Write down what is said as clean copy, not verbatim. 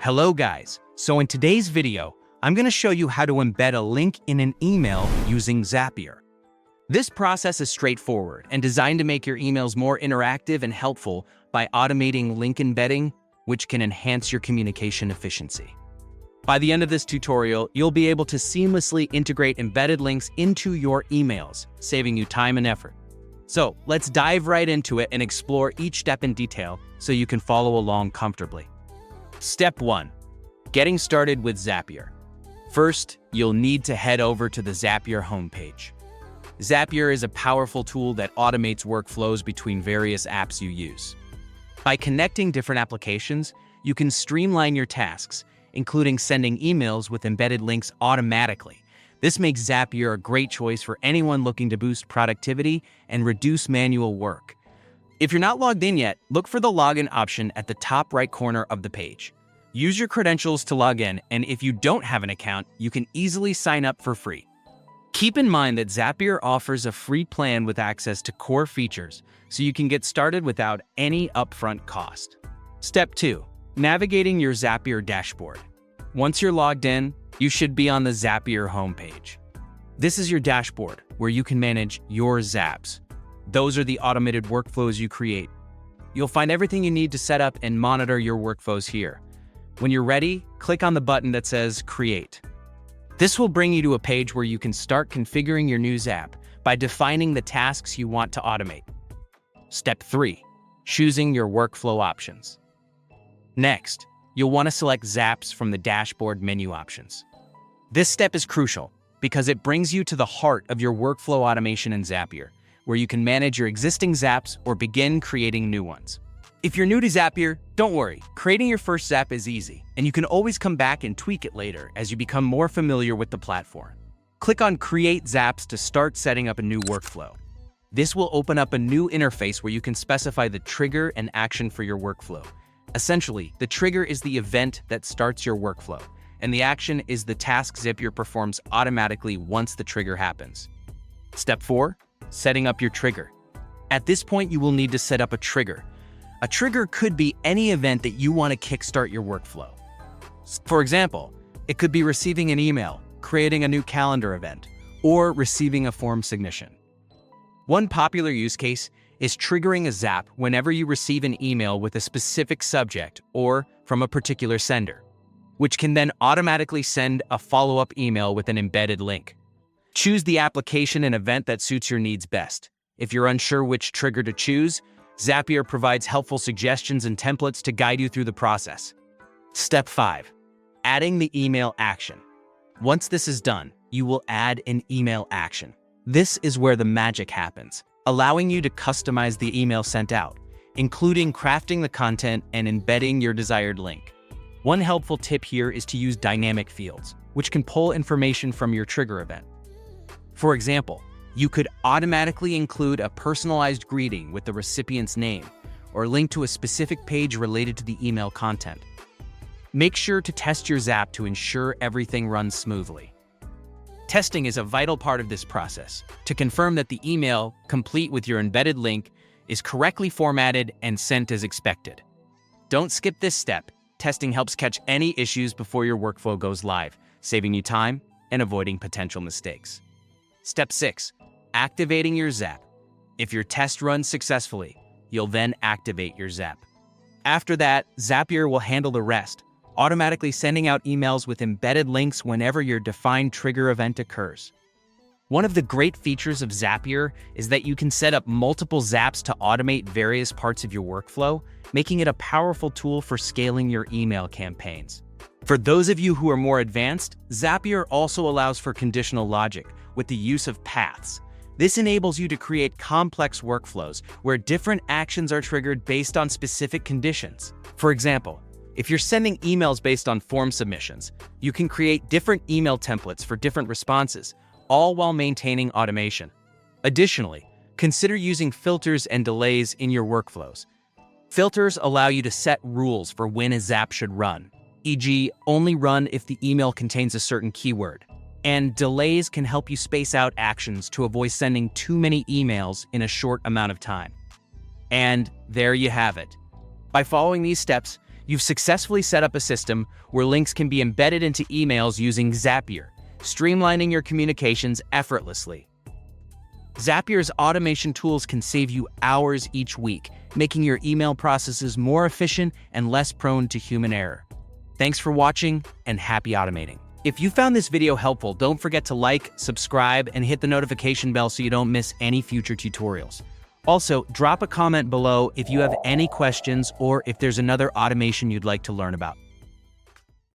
Hello guys, so in today's video, I'm going to show you how to embed a link in an email using Zapier. This process is straightforward and designed to make your emails more interactive and helpful by automating link embedding, which can enhance your communication efficiency. By the end of this tutorial, you'll be able to seamlessly integrate embedded links into your emails, saving you time and effort. So let's dive right into it and explore each step in detail so you can follow along comfortably. Step 1. Getting started with Zapier. First, you'll need to head over to the Zapier homepage. Zapier is a powerful tool that automates workflows between various apps you use. By connecting different applications, you can streamline your tasks, including sending emails with embedded links automatically. This makes Zapier a great choice for anyone looking to boost productivity and reduce manual work. If you're not logged in yet, look for the login option at the top right corner of the page. Use your credentials to log in, and if you don't have an account, you can easily sign up for free. Keep in mind that Zapier offers a free plan with access to core features, so you can get started without any upfront cost. Step 2. Navigating your Zapier dashboard. Once you're logged in, you should be on the Zapier homepage. This is your dashboard, where you can manage your Zaps. Those are the automated workflows you create. You'll find everything you need to set up and monitor your workflows here. When you're ready, click on the button that says Create. This will bring you to a page where you can start configuring your new Zap by defining the tasks you want to automate. Step 3. Choosing your workflow options. Next, you'll want to select Zaps from the dashboard menu options. This step is crucial because it brings you to the heart of your workflow automation in Zapier, where you can manage your existing Zaps or begin creating new ones. If you're new to Zapier, don't worry. Creating your first Zap is easy, and you can always come back and tweak it later as you become more familiar with the platform. Click on Create Zaps to start setting up a new workflow. This will open up a new interface where you can specify the trigger and action for your workflow. Essentially, the trigger is the event that starts your workflow, and the action is the task Zapier performs automatically once the trigger happens. Step 4. Setting up your trigger. At this point, you will need to set up a trigger. A trigger could be any event that you want to kickstart your workflow. For example, it could be receiving an email, creating a new calendar event, or receiving a form submission. One popular use case is triggering a Zap whenever you receive an email with a specific subject or from a particular sender, which can then automatically send a follow-up email with an embedded link. Choose the application and event that suits your needs best. If you're unsure which trigger to choose, Zapier provides helpful suggestions and templates to guide you through the process. Step 5. Adding the email action. Once this is done, you will add an email action. This is where the magic happens, allowing you to customize the email sent out, including crafting the content and embedding your desired link. One helpful tip here is to use dynamic fields, which can pull information from your trigger event. For example, you could automatically include a personalized greeting with the recipient's name or link to a specific page related to the email content. Make sure to test your Zap to ensure everything runs smoothly. Testing is a vital part of this process to confirm that the email, complete with your embedded link, is correctly formatted and sent as expected. Don't skip this step. Testing helps catch any issues before your workflow goes live, saving you time and avoiding potential mistakes. Step 6. Activating your Zap. If your test runs successfully, you'll then activate your Zap. After that, Zapier will handle the rest, automatically sending out emails with embedded links whenever your defined trigger event occurs. One of the great features of Zapier is that you can set up multiple Zaps to automate various parts of your workflow, making it a powerful tool for scaling your email campaigns. For those of you who are more advanced, Zapier also allows for conditional logic with the use of paths. This enables you to create complex workflows where different actions are triggered based on specific conditions. For example, if you're sending emails based on form submissions, you can create different email templates for different responses, all while maintaining automation. Additionally, consider using filters and delays in your workflows. Filters allow you to set rules for when a Zap should run, e.g., only run if the email contains a certain keyword. And delays can help you space out actions to avoid sending too many emails in a short amount of time. And there you have it. By following these steps, You've successfully set up a system where links can be embedded into emails using Zapier, streamlining your communications effortlessly. Zapier's automation tools can save you hours each week, making your email processes more efficient and less prone to human error. Thanks for watching, and happy automating. If you found this video helpful, don't forget to like, subscribe, and hit the notification bell so you don't miss any future tutorials. Also, drop a comment below if you have any questions or if there's another automation you'd like to learn about.